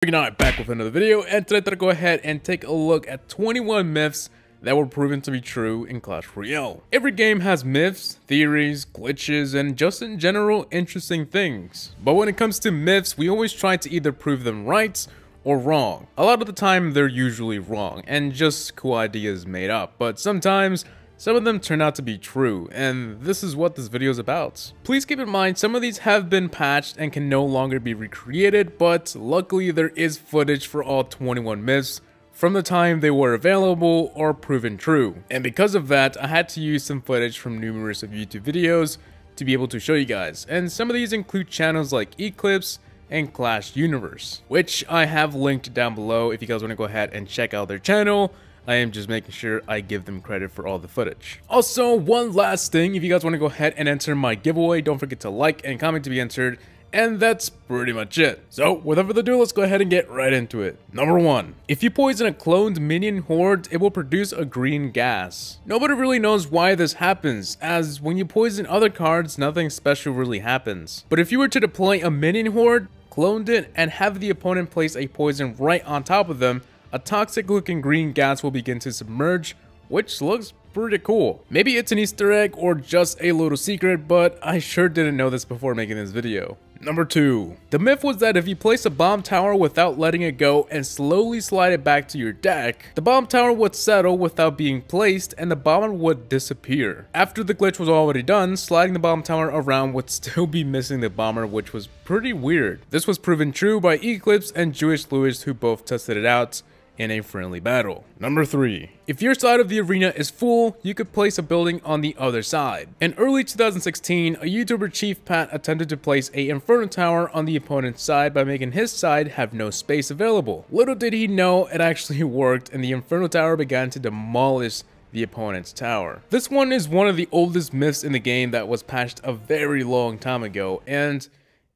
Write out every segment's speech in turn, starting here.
Now back with another video, and today I'm going to go ahead and take a look at 21 myths that were proven to be true in Clash Royale. Every game has myths, theories, glitches, and just in general interesting things. But when it comes to myths, we always try to either prove them right or wrong. A lot of the time they're usually wrong and just cool ideas made up, but sometimes some of them turn out to be true, and this is what this video is about. Please keep in mind, some of these have been patched and can no longer be recreated, but luckily there is footage for all 21 myths from the time they were available or proven true. And because of that, I had to use some footage from numerous of YouTube videos to be able to show you guys. And some of these include channels like Eclipse and Clash Universe, which I have linked down below if you guys want to go ahead and check out their channel. I am just making sure I give them credit for all the footage. Also, one last thing, if you guys want to go ahead and enter my giveaway, don't forget to like and comment to be entered, and that's pretty much it. So, without further ado, let's go ahead and get right into it. Number 1. If you poison a cloned minion horde, it will produce a green gas. Nobody really knows why this happens, as when you poison other cards, nothing special really happens. But if you were to deploy a minion horde, cloned it, and have the opponent place a poison right on top of them, a toxic looking green gas will begin to submerge, which looks pretty cool. Maybe it's an Easter egg or just a little secret, but I sure didn't know this before making this video. Number 2. The myth was that if you place a bomb tower without letting it go and slowly slide it back to your deck, the bomb tower would settle without being placed and the bomber would disappear. After the glitch was already done, sliding the bomb tower around would still be missing the bomber, which was pretty weird. This was proven true by Eclipse and Jewish Lewis, who both tested it out in a friendly battle. Number 3. If your side of the arena is full, you could place a building on the other side. In early 2016, a YouTuber Chief Pat attempted to place a Inferno Tower on the opponent's side by making his side have no space available. Little did he know it actually worked, and the Inferno Tower began to demolish the opponent's tower. This one is one of the oldest myths in the game that was patched a very long time ago, and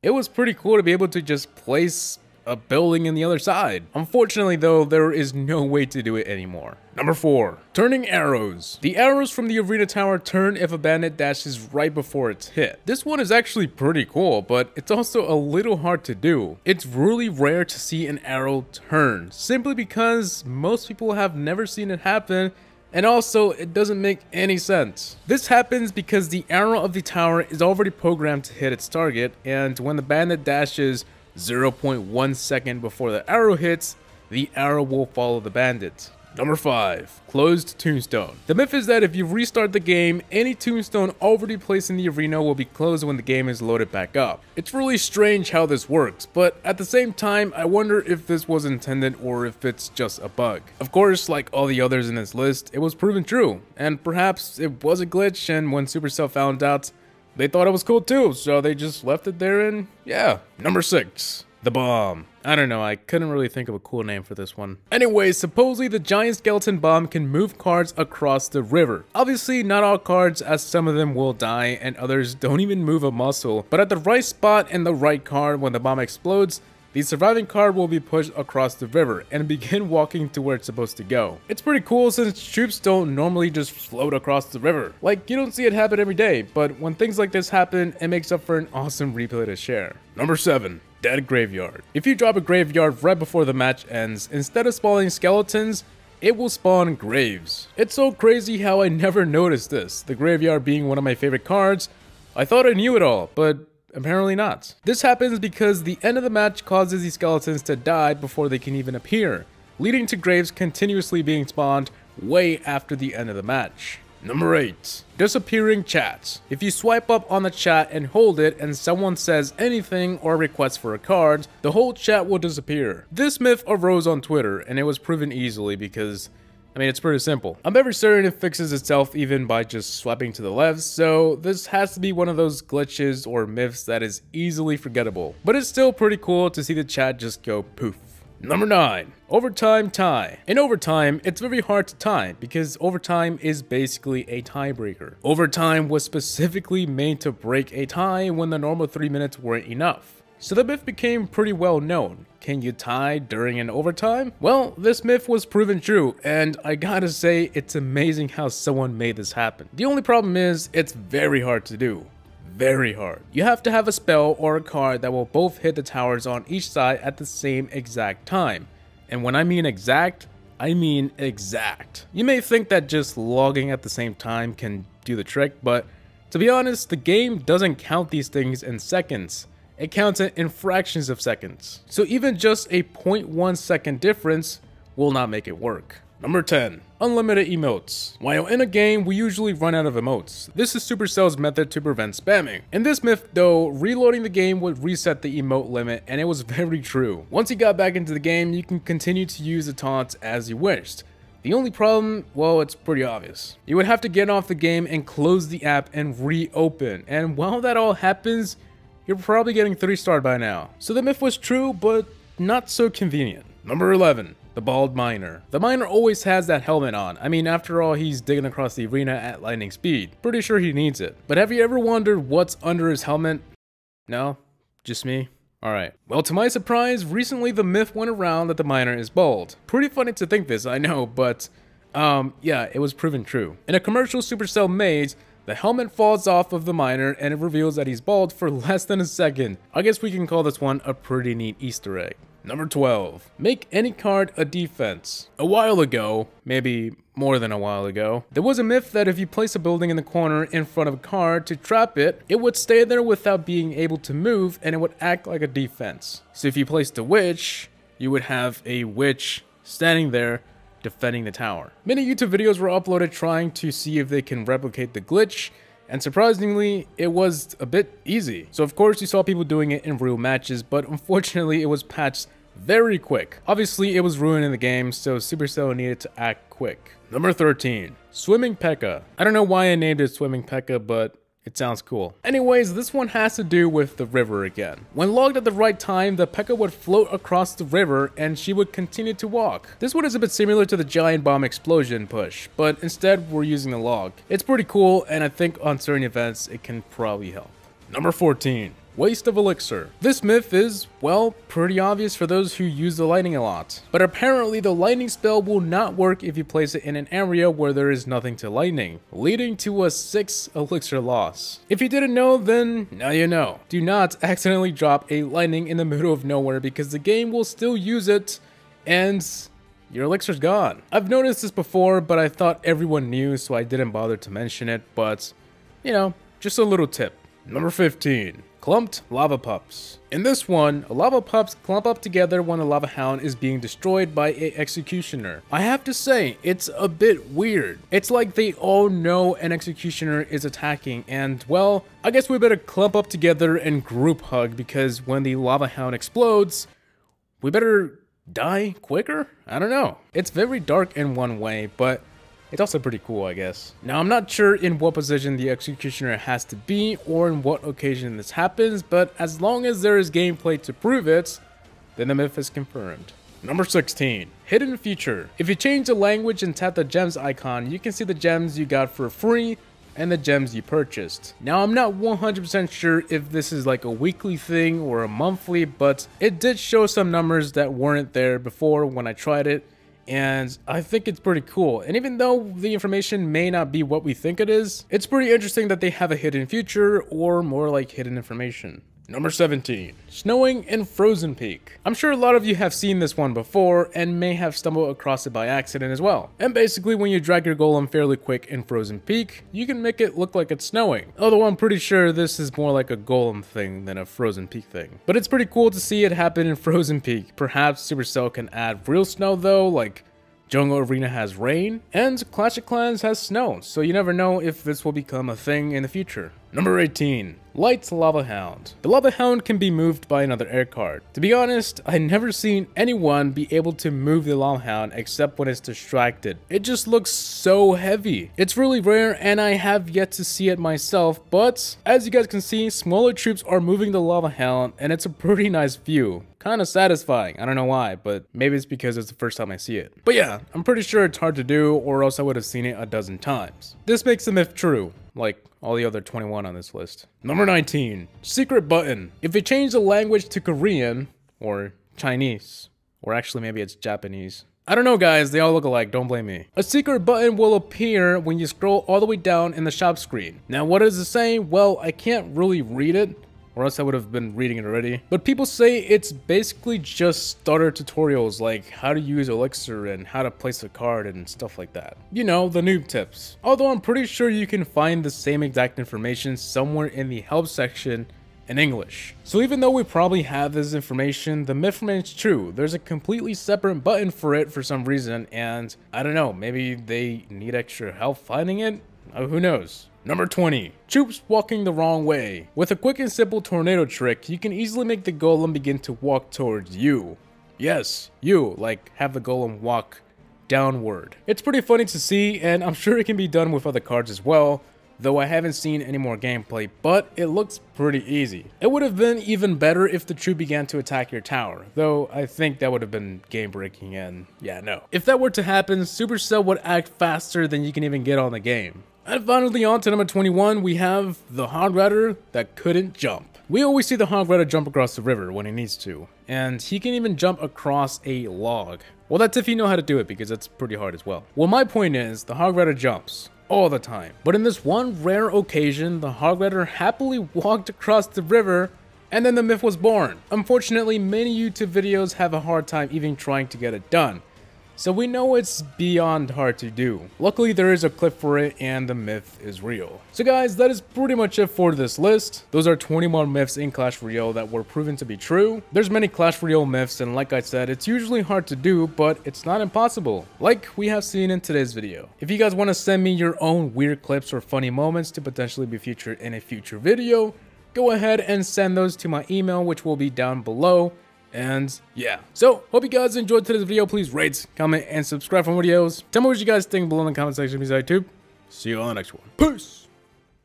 it was pretty cool to be able to just place a building in the other side. Unfortunately though, there is no way to do it anymore. Number 4. Turning arrows. The arrows from the arena tower turn if a bandit dashes right before it's hit. This one is actually pretty cool, but it's also a little hard to do. It's really rare to see an arrow turn, simply because most people have never seen it happen, and also it doesn't make any sense. This happens because the arrow of the tower is already programmed to hit its target, and when the bandit dashes 0.1 second before the arrow hits, the arrow will follow the bandit. Number 5. Closed tombstone. The myth is that if you restart the game, any tombstone already placed in the arena will be closed when the game is loaded back up. It's really strange how this works, but at the same time, I wonder if this was intended or if it's just a bug. Of course, like all the others in this list, it was proven true, and perhaps it was a glitch, and when Supercell found out, they thought it was cool too, so they just left it there, and yeah. Number 6. The bomb. I don't know, I couldn't really think of a cool name for this one. Anyway, supposedly the giant skeleton bomb can move cards across the river. Obviously not all cards, as some of them will die and others don't even move a muscle, but at the right spot and the right card when the bomb explodes, the surviving card will be pushed across the river and begin walking to where it's supposed to go. It's pretty cool since troops don't normally just float across the river. Like, you don't see it happen every day, but when things like this happen, it makes up for an awesome replay to share. Number 7. Dead graveyard. If you drop a graveyard right before the match ends, instead of spawning skeletons, it will spawn graves. It's so crazy how I never noticed this, the graveyard being one of my favorite cards. I thought I knew it all, but apparently not. This happens because the end of the match causes these skeletons to die before they can even appear, leading to graves continuously being spawned way after the end of the match. Number 8. Disappearing chats. If you swipe up on the chat and hold it and someone says anything or requests for a card, the whole chat will disappear. This myth arose on Twitter and it was proven easily because it's pretty simple. I'm very certain it fixes itself even by just swiping to the left, so this has to be one of those glitches or myths that is easily forgettable. But it's still pretty cool to see the chat just go poof. Number 9. Overtime tie. In overtime, it's very hard to tie because overtime is basically a tiebreaker. Overtime was specifically made to break a tie when the normal 3 minutes weren't enough. So the myth became pretty well known. Can you tie during an overtime? Well, this myth was proven true, and I gotta say, it's amazing how someone made this happen. The only problem is, it's very hard to do. very hard. You have to have a spell or a card that will both hit the towers on each side at the same exact time. And when I mean exact, I mean exact. You may think that just logging at the same time can do the trick, but to be honest, the game doesn't count these things in seconds. It counts it in fractions of seconds. So even just a 0.1 second difference will not make it work. Number 10. Unlimited emotes. While in a game, we usually run out of emotes. This is Supercell's method to prevent spamming. In this myth though, reloading the game would reset the emote limit, and it was very true. Once you got back into the game, you can continue to use the taunts as you wished. The only problem, well, it's pretty obvious. You would have to get off the game and close the app and reopen, and while that all happens, you're probably getting 3-starred by now. So the myth was true, but not so convenient. Number 11. The bald miner. The miner always has that helmet on. I mean, after all, he's digging across the arena at lightning speed. Pretty sure he needs it. But have you ever wondered what's under his helmet? No? Just me? Alright. Well, to my surprise, recently the myth went around that the miner is bald. Pretty funny to think this, I know, but yeah, it was proven true. In a commercial Supercell made, the helmet falls off of the miner and it reveals that he's bald for less than a second. I guess we can call this one a pretty neat Easter egg. Number 12. Make any card a defense. A while ago, maybe more than a while ago, there was a myth that if you place a building in the corner in front of a card to trap it, it would stay there without being able to move and it would act like a defense. So if you placed a witch, you would have a witch standing there defending the tower. Many YouTube videos were uploaded trying to see if they can replicate the glitch, and surprisingly, it was a bit easy. So of course you saw people doing it in real matches, but unfortunately it was patched very quick. Obviously it was ruining the game, so Supercell needed to act quick. Number 13. Swimming P.E.K.K.A. I don't know why I named it Swimming P.E.K.K.A, but it sounds cool. Anyways, this one has to do with the river again. When logged at the right time, the P.E.K.K.A would float across the river and she would continue to walk. This one is a bit similar to the giant bomb explosion push, but instead we're using the log. It's pretty cool, and I think on certain events it can probably help. Number 14. Waste of elixir. This myth is, well, pretty obvious for those who use the lightning a lot. But apparently the lightning spell will not work if you place it in an area where there is nothing to lightning, leading to a 6 elixir loss. If you didn't know, then now you know. Do not accidentally drop a lightning in the middle of nowhere because the game will still use it and your elixir's gone. I've noticed this before, but I thought everyone knew, so I didn't bother to mention it, but you know, just a little tip. Number 15. Clumped lava pups. In this one, lava pups clump up together when a lava hound is being destroyed by an executioner. I have to say, it's a bit weird. It's like they all know an executioner is attacking and, well, I guess we better clump up together and group hug because when the lava hound explodes, we better die quicker? I don't know. It's very dark in one way, but it's also pretty cool, I guess. Now, I'm not sure in what position the executioner has to be or in what occasion this happens, but as long as there is gameplay to prove it, then the myth is confirmed. Number 16. Hidden feature. If you change the language and tap the gems icon, you can see the gems you got for free and the gems you purchased. Now, I'm not 100% sure if this is like a weekly thing or a monthly, but it did show some numbers that weren't there before when I tried it. And I think it's pretty cool. And even though the information may not be what we think it is, it's pretty interesting that they have a hidden feature, or more like hidden information. Number 17. Snowing in Frozen Peak. I'm sure a lot of you have seen this one before and may have stumbled across it by accident as well. And basically when you drag your golem fairly quick in Frozen Peak, you can make it look like it's snowing. Although I'm pretty sure this is more like a golem thing than a Frozen Peak thing. But it's pretty cool to see it happen in Frozen Peak. Perhaps Supercell can add real snow though, like Jungle Arena has rain, and Clash of Clans has snow, so you never know if this will become a thing in the future. Number 18. Light Lava Hound. The Lava Hound can be moved by another air card. To be honest, I've never seen anyone be able to move the Lava Hound except when it's distracted. It just looks so heavy. It's really rare and I have yet to see it myself, but as you guys can see, smaller troops are moving the Lava Hound and it's a pretty nice view. Kind of satisfying. I don't know why, but maybe it's because it's the first time I see it. But yeah, I'm pretty sure it's hard to do or else I would have seen it a dozen times. This makes the myth true, like all the other 21 on this list. Number 19. Secret button. If you change the language to Korean, or Chinese, or actually maybe it's Japanese, I don't know guys, they all look alike, don't blame me. A secret button will appear when you scroll all the way down in the shop screen. Now what does it say? Well, I can't really read it, or else I would have been reading it already. But people say it's basically just starter tutorials like how to use Elixir and how to place a card and stuff like that. You know, the noob tips. Although I'm pretty sure you can find the same exact information somewhere in the help section in English. So even though we probably have this information, the myth remains true. There's a completely separate button for it for some reason, and I don't know, maybe they need extra help finding it? Who knows? Number 20. Troops walking the wrong way. With a quick and simple tornado trick, you can easily make the golem begin to walk towards you. Yes, you, like have the golem walk downward. It's pretty funny to see, and I'm sure it can be done with other cards as well, though I haven't seen any more gameplay, but it looks pretty easy. It would have been even better if the troop began to attack your tower, though I think that would have been game breaking and yeah, no. If that were to happen, Supercell would act faster than you can even get on the game. And finally on to number 21, we have the Hog Rider that couldn't jump. We always see the Hog Rider jump across the river when he needs to, and he can even jump across a log. Well, that's if you know how to do it, because that's pretty hard as well. Well, my point is, the Hog Rider jumps all the time. But in this one rare occasion, the Hog Rider happily walked across the river, and then the myth was born. Unfortunately, many YouTube videos have a hard time even trying to get it done, so we know it's beyond hard to do. Luckily, there is a clip for it, and the myth is real. So guys, that is pretty much it for this list. Those are 20 more myths in Clash Royale that were proven to be true. There's many Clash Royale myths, and like I said, it's usually hard to do, but it's not impossible, like we have seen in today's video. If you guys want to send me your own weird clips or funny moments to potentially be featured in a future video, go ahead and send those to my email, which will be down below. And yeah, so hope you guys enjoyed today's video. Please rate, comment, and subscribe for more videos. Tell me what you guys think below in the comment section beside YouTube. See you on the next one. Peace.